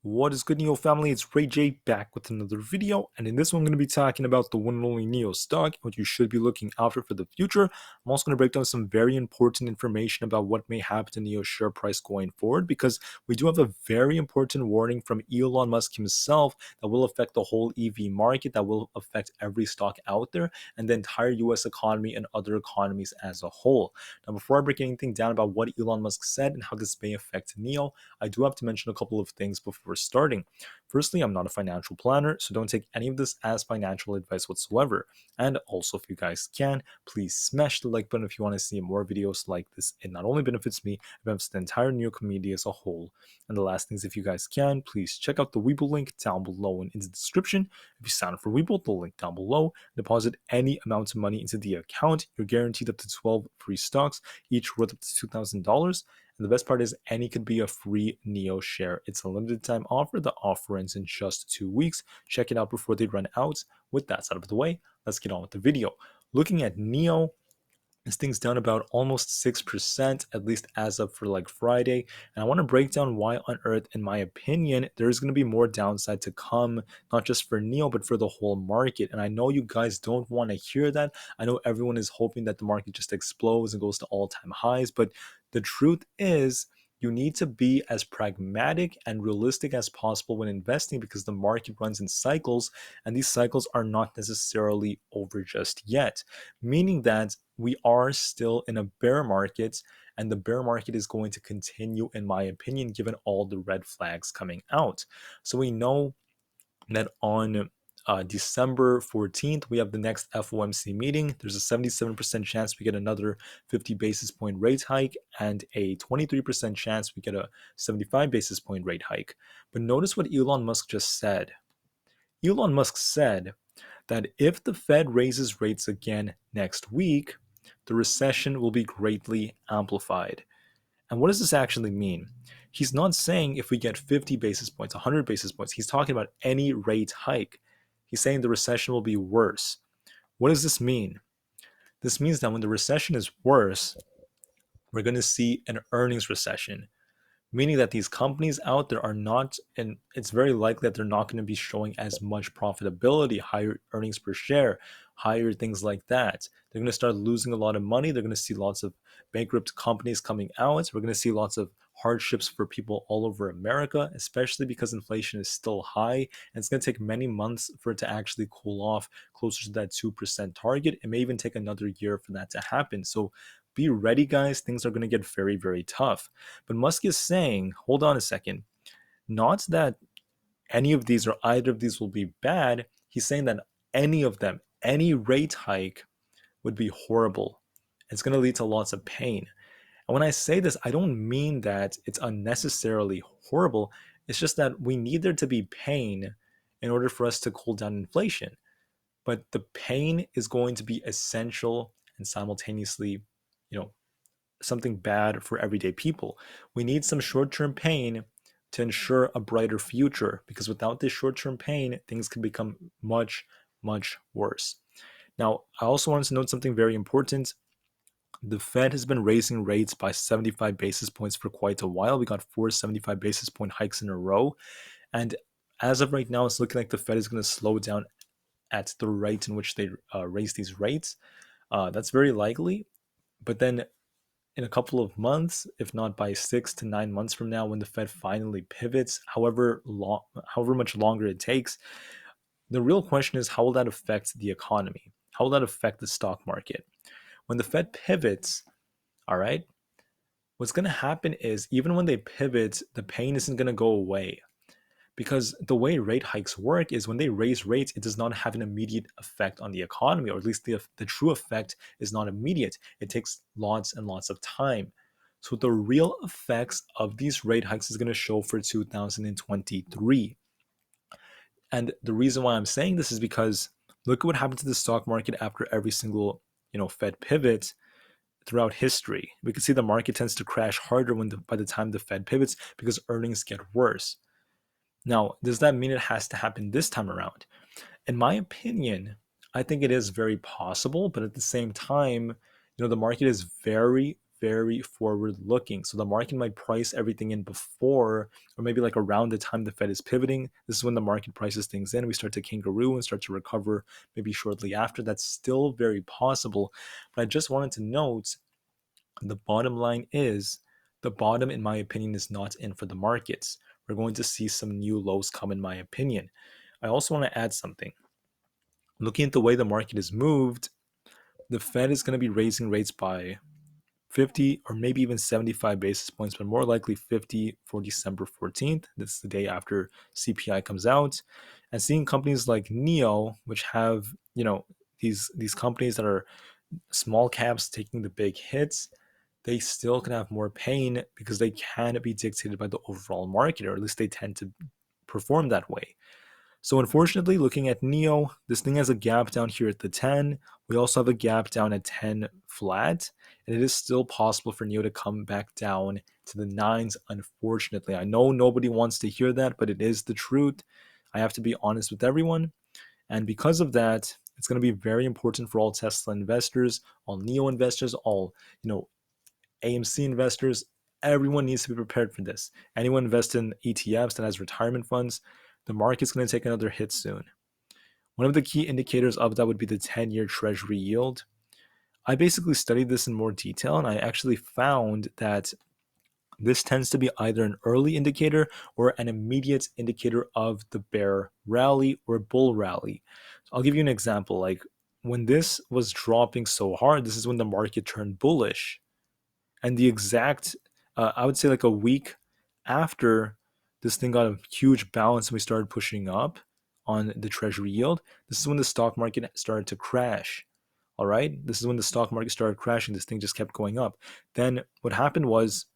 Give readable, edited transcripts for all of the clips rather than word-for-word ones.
What is good, NIO family? It's Rey-Jay back with another video, and in this one I'm going to be talking about the one and only NIO stock, what you should be looking after for the future. I'm also going to break down some very important information about what may happen to NIO's share price going forward, because we do have a very important warning from Elon Musk himself that will affect the whole EV market, that will affect every stock out there, and the entire US economy and other economies as a whole. Now, before I break anything down about what Elon Musk said and how this may affect NIO, I do have to mention a couple of things before starting. Firstly, I'm not a financial planner, so don't take any of this as financial advice whatsoever. And also, if you guys can, please smash the like button if you want to see more videos like this. It not only benefits me, it benefits the entire NIO community as a whole. And the last thing is, if you guys can, please check out the Webull link down below and in the description. If you sign up for Webull, the link down below, deposit any amount of money into the account. You're guaranteed up to 12 free stocks, each worth up to $2,000. And the best part is any could be a free NIO share. It's a limited time offer. The offer ends in just 2 weeks. Check it out before they run out. With that out of the way, let's get on with the video. Looking at NIO, this thing's down about almost 6%, at least as of for like Friday. And I want to break down why on earth, in my opinion, there's going to be more downside to come, not just for NIO, but for the whole market. And I know you guys don't want to hear that. I know everyone is hoping that the market just explodes and goes to all-time highs. But the truth is, you need to be as pragmatic and realistic as possible when investing, because the market runs in cycles, and these cycles are not necessarily over just yet, meaning that we are still in a bear market, and the bear market is going to continue, in my opinion, given all the red flags coming out. So we know that on December 14th, we have the next FOMC meeting. There's a 77% chance we get another 50 basis point rate hike, and a 23% chance we get a 75 basis point rate hike. But notice what Elon Musk just said. Elon Musk said that if the Fed raises rates again next week, the recession will be greatly amplified. And what does this actually mean? He's not saying if we get 50 basis points, 100 basis points. He's talking about any rate hike. He's saying the recession will be worse. What does this mean? This means that when the recession is worse, we're going to see an earnings recession, meaning that these companies out there are not, and it's very likely that they're not going to be showing as much profitability, higher earnings per share, higher things like that. They're going to start losing a lot of money. They're going to see lots of bankrupt companies coming out. We're going to see lots of hardships for people all over America, especially because inflation is still high, and it's going to take many months for it to actually cool off closer to that 2% target. It may even take another year for that to happen. So be ready, guys. Things are going to get very, very tough. But Musk is saying, hold on a second, not that any of these or either of these will be bad. He's saying that any of them, any rate hike would be horrible. It's going to lead to lots of pain. And when I say this, I don't mean that it's unnecessarily horrible. It's just that we need there to be pain in order for us to cool down inflation. But the pain is going to be essential and simultaneously, something bad for everyday people. We need some short-term pain to ensure a brighter future, because without this short-term pain, things can become much, much worse. Now, I also wanted to note something very important. The Fed has been raising rates by 75 basis points for quite a while. We got 4 75 basis point hikes in a row. And as of right now, it's looking like the Fed is going to slow down at the rate in which they raise these rates. That's very likely. But then in a couple of months, if not by 6 to 9 months from now, when the Fed finally pivots, however much longer it takes, the real question is, how will that affect the economy? How will that affect the stock market? When the Fed pivots, all right, what's going to happen is, even when they pivot, the pain isn't going to go away. Because the way rate hikes work is, when they raise rates, it does not have an immediate effect on the economy, or at least the true effect is not immediate. It takes lots and lots of time. So the real effects of these rate hikes is going to show for 2023. And the reason why I'm saying this is because look at what happened to the stock market after every single Fed pivot throughout history. We can see the market tends to crash harder by the time the Fed pivots, because earnings get worse. Now, does that mean it has to happen this time around? In my opinion, I think it is very possible, but at the same time, the market is very, very forward looking. So the market might price everything in before, or maybe like around the time the Fed is pivoting. This is when the market prices things in. We start to kangaroo and start to recover maybe shortly after. That's still very possible. But I just wanted to note the bottom line is the bottom, in my opinion, is not in for the markets. We're going to see some new lows come, in my opinion. I also want to add something. Looking at the way the market is moved, the Fed is going to be raising rates by 50 or maybe even 75 basis points, but more likely 50 for December 14th. This is the day after CPI comes out. And seeing companies like NIO, which have, these companies that are small caps taking the big hits, they still can have more pain because they can be dictated by the overall market, or at least they tend to perform that way. So unfortunately, looking at NIO, this thing has a gap down here at the 10. We also have a gap down at 10 flat, and it is still possible for NIO to come back down to the 9s, unfortunately. I know nobody wants to hear that, but it is the truth. I have to be honest with everyone. And because of that, it's going to be very important for all Tesla investors, all NIO investors, all, AMC investors. Everyone needs to be prepared for this. Anyone invested in ETFs that has retirement funds, the market's going to take another hit soon. One of the key indicators of that would be the 10-year Treasury yield. I basically studied this in more detail, and I actually found that this tends to be either an early indicator or an immediate indicator of the bear rally or bull rally. So I'll give you an example. Like when this was dropping so hard, this is when the market turned bullish. And the exact, I would say like a week after this thing got a huge bounce and we started pushing up on the Treasury yield, this is when the stock market started to crash. All right. This is when the stock market started crashing. This thing just kept going up. Then what happened was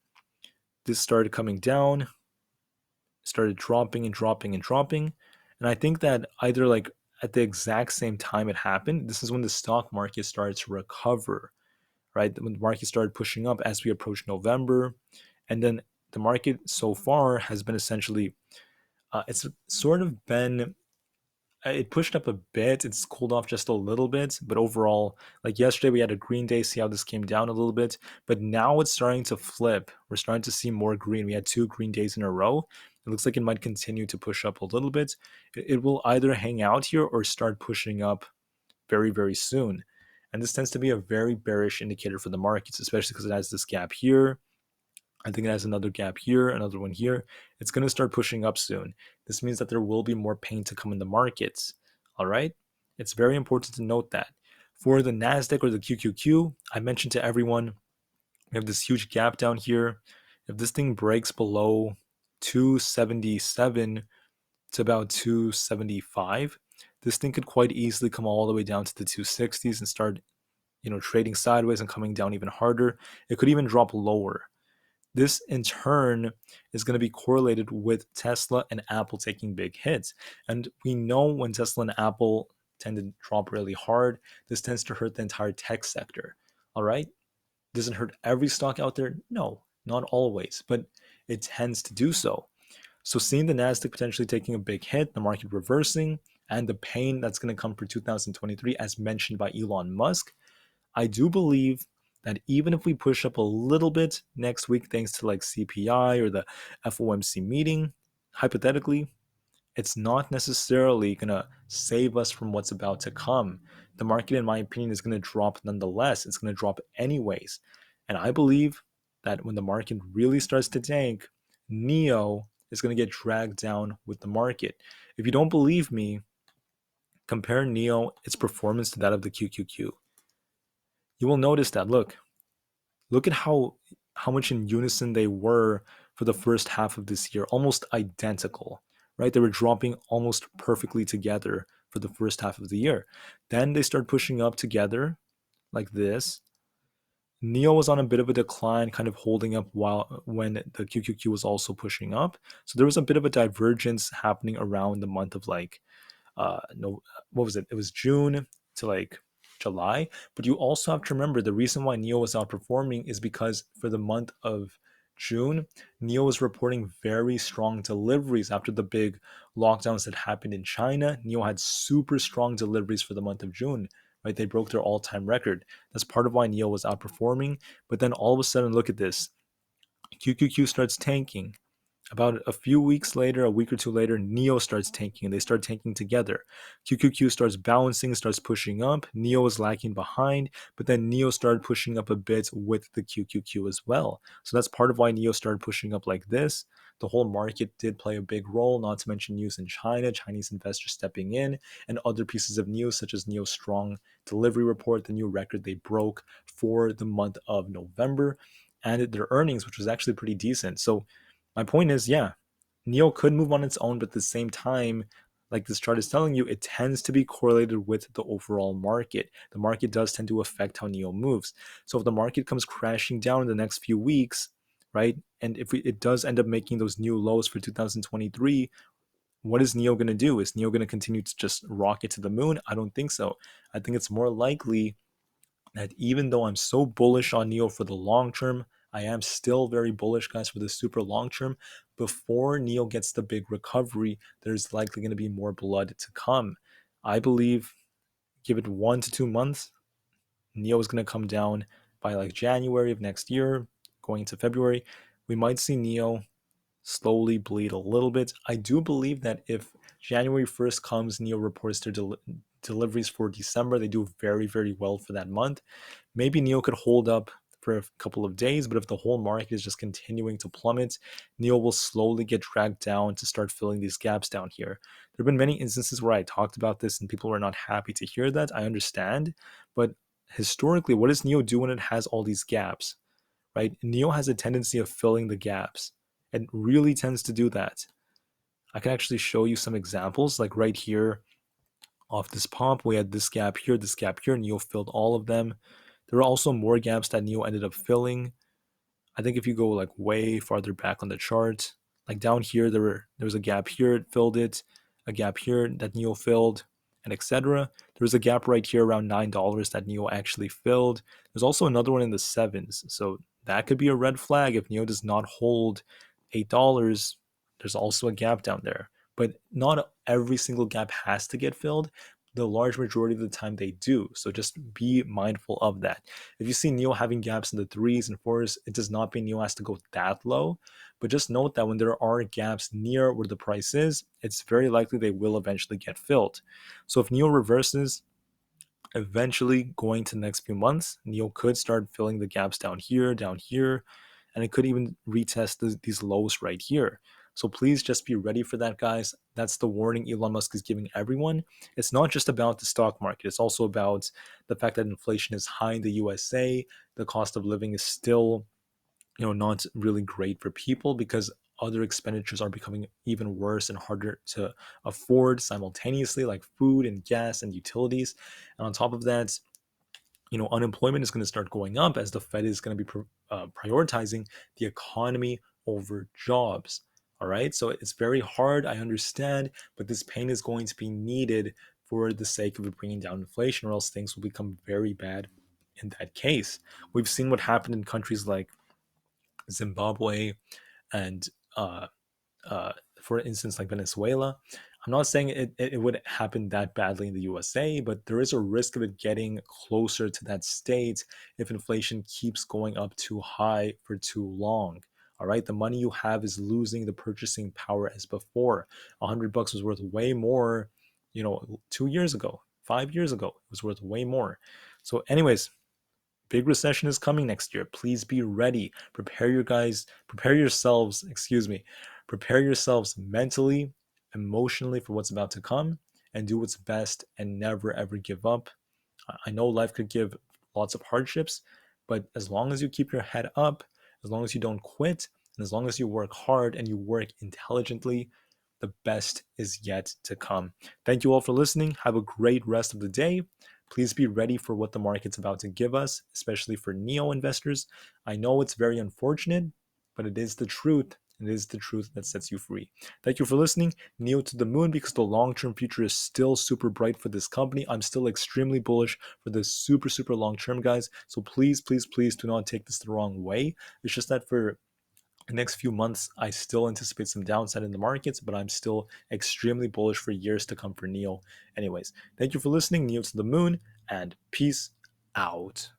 this started coming down, started dropping and dropping and dropping. And I think that either like at the exact same time it happened, this is when the stock market started to recover, right? When the market started pushing up as we approached November. And then the market so far has been essentially, it's sort of been, it pushed up a bit. It's cooled off just a little bit. But overall, like yesterday, we had a green day, see how this came down a little bit. But now it's starting to flip. We're starting to see more green. We had 2 green days in a row. It looks like it might continue to push up a little bit. It will either hang out here or start pushing up very, very soon. And this tends to be a very bearish indicator for the markets, especially because it has this gap here. I think it has another gap here, another one here. It's going to start pushing up soon. This means that there will be more pain to come in the markets. All right? It's very important to note that. For the NASDAQ or the QQQ, I mentioned to everyone, we have this huge gap down here. If this thing breaks below 277 to about 275, this thing could quite easily come all the way down to the 260s and start, trading sideways and coming down even harder. It could even drop lower. This in turn is going to be correlated with Tesla and Apple taking big hits. And we know when Tesla and Apple tend to drop really hard, this tends to hurt the entire tech sector. All right? Does it hurt every stock out there? No, not always, but it tends to do so. So seeing the Nasdaq potentially taking a big hit, the market reversing, and the pain that's going to come for 2023, as mentioned by Elon Musk, I do believe that even if we push up a little bit next week, thanks to like CPI or the FOMC meeting, hypothetically, it's not necessarily going to save us from what's about to come. The market, in my opinion, is going to drop nonetheless. It's going to drop anyways. And I believe that when the market really starts to tank, NIO is going to get dragged down with the market. If you don't believe me, compare NIO, its performance to that of the QQQ. You will notice that, look at how much in unison they were for the first half of this year, almost identical, right? They were dropping almost perfectly together for the first half of the year. Then they start pushing up together like this. NIO was on a bit of a decline, kind of holding up when the QQQ was also pushing up. So there was a bit of a divergence happening around the month of no, what was it? It was June to like July. But you also have to remember the reason why NIO was outperforming is because for the month of June, NIO was reporting very strong deliveries after the big lockdowns that happened in China. NIO had super strong deliveries for the month of June, right? They broke their all-time record. That's part of why NIO was outperforming. But then all of a sudden, look at this. QQQ starts tanking. About a few weeks later, a week or two later, NIO starts tanking. They start tanking together. QQQ starts bouncing, starts pushing up. NIO is lagging behind, but then NIO started pushing up a bit with the QQQ as well. So that's part of why NIO started pushing up like this. The whole market did play a big role, not to mention news in China, Chinese investors stepping in, and other pieces of news such as NIO's strong delivery report, the new record they broke for the month of November, and their earnings, which was actually pretty decent. So my point is, yeah, NIO could move on its own, but at the same time, like this chart is telling you, it tends to be correlated with the overall market. The market does tend to affect how NIO moves. So if the market comes crashing down in the next few weeks, right, and if it does end up making those new lows for 2023, what is NIO going to do? Is NIO going to continue to just rocket to the moon? I don't think so. I think it's more likely that even though I'm so bullish on NIO for the long term, I am still very bullish, guys, for the super long term. Before NIO gets the big recovery, there's likely going to be more blood to come. I believe, give it 1 to 2 months, NIO is going to come down by like January of next year, going into February. We might see NIO slowly bleed a little bit. I do believe that if January 1st comes, NIO reports their deliveries for December. They do very, very well for that month. Maybe NIO could hold up for a couple of days, but if the whole market is just continuing to plummet, NIO will slowly get dragged down to start filling these gaps down here. There have been many instances where I talked about this and people were not happy to hear that. I understand, but historically, what does NIO do when it has all these gaps, right? NIO has a tendency of filling the gaps. It really tends to do that. I can actually show you some examples, like right here off this pump, we had this gap here, NIO filled all of them. There were also more gaps that NIO ended up filling. I think if you go like way farther back on the chart, like down here, there was a gap here, it filled it, a gap here that NIO filled, and etc. There was a gap right here around $9 that NIO actually filled. There's also another one in the sevens, so that could be a red flag if NIO does not hold $8. There's also a gap down there, but not every single gap has to get filled. The large majority of the time they do, so just be mindful of that. If you see NIO having gaps in the threes and fours, it does not mean NIO has to go that low, but just note that when there are gaps near where the price is, it's very likely they will eventually get filled. So if NIO reverses, eventually going to the next few months, NIO could start filling the gaps down here, and it could even retest these lows right here. So please just be ready for that, guys. That's the warning Elon Musk is giving everyone. It's not just about the stock market. It's also about the fact that inflation is high in the USA. The cost of living is still, not really great for people because other expenditures are becoming even worse and harder to afford simultaneously, like food and gas and utilities. And on top of that, unemployment is going to start going up as the Fed is going to be prioritizing the economy over jobs. All right. So it's very hard. I understand, but this pain is going to be needed for the sake of bringing down inflation, or else things will become very bad in that case. We've seen what happened in countries like Zimbabwe and uh, for instance, like Venezuela. I'm not saying it would happen that badly in the USA, but there is a risk of it getting closer to that state if inflation keeps going up too high for too long. All right, the money you have is losing the purchasing power as before. $100 was worth way more, 2 years ago, 5 years ago, it was worth way more. So, anyways, big recession is coming next year. Please be ready. Prepare yourselves, prepare yourselves mentally, emotionally for what's about to come, and do what's best and never ever give up. I know life could give lots of hardships, but as long as you keep your head up, as long as you don't quit, and as long as you work hard and you work intelligently, the best is yet to come. Thank you all for listening. Have a great rest of the day. Please be ready for what the market's about to give us, especially for NIO investors. I know it's very unfortunate, but it is the truth. It is the truth that sets you free. Thank you for listening. NIO to the moon, because the long-term future is still super bright for this company. I'm still extremely bullish for this super, super long-term, guys. So please, please, please do not take this the wrong way. It's just that for the next few months, I still anticipate some downside in the markets, but I'm still extremely bullish for years to come for NIO. Anyways, thank you for listening. NIO to the moon. and peace out.